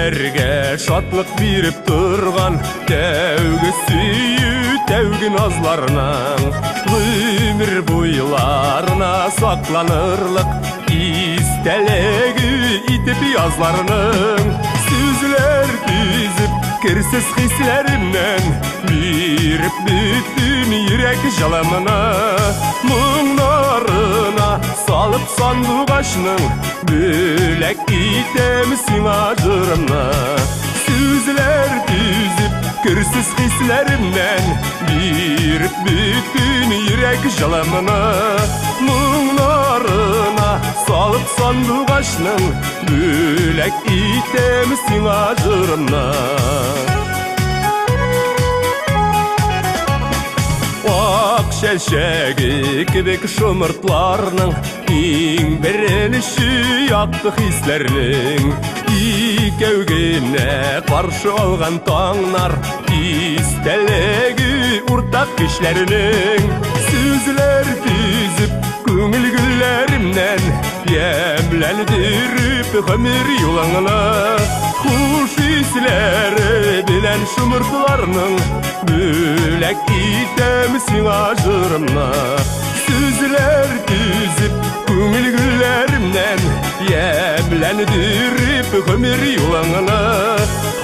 Күңіллерге шатлық беріп тұрған тәугі сүйі, тәугі назларынан өмір бойларына сақланырлық истелегі итіп язларының сөзлер түзіп кірсіз хислерімнен беріп бүттім үйрек жаламына мұңнарына салып сандуғашның бөлек итем сиңа жырымна сөзлер түзіп кірсіз хислерімнен беріп бүттім үйрек жаламына мұңнарына салып сандуғашның бөлек итем сиңа жырымна Ақ шәлшәгі кебек шомыртларының ең бірініші ақтық хислерінің икәугіне қаршы алған таңнар истелегі ұртақ кешлерінің сөзлер түзіп көңіл гүллерімнен емләндіріп ғымыр юлаңына құш ислері білән шумыртларының бөлек итем сиңа жырымна сөзлер түзіп көңіл гүллерімнен емләндіріп ғымыр юлаңына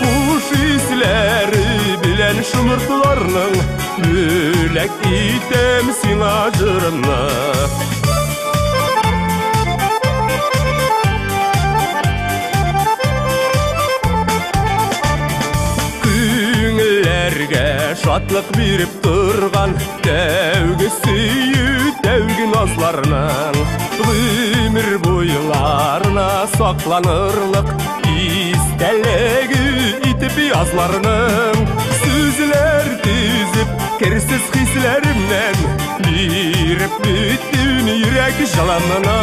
құш ислері білән шумыртларының бөлек итем сиңа жырымна Шатлық беріп тұрған тәугі сүйі, тәугі назларынан өмір бойларына сақланырлық истелегі итіп язларының сөзлер түзіп кірсіз хислерімнен беріп бүттім үйрек жаламына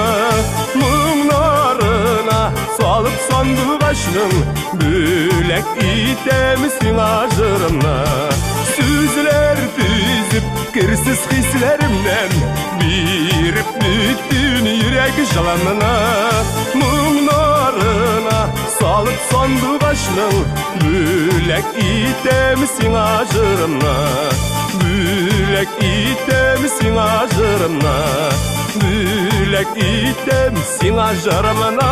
мұңнарына салып сандуғашның бөлек итем сиңа жырымна сөзлер түзіп кірсіз хислерімнен беріп бүттім үйрек жаламына мұңнарына салып сандуғашның бөлек итем сиңа жырымна бөлек итем сиңа жырымна бөлек итем сиңа жырымна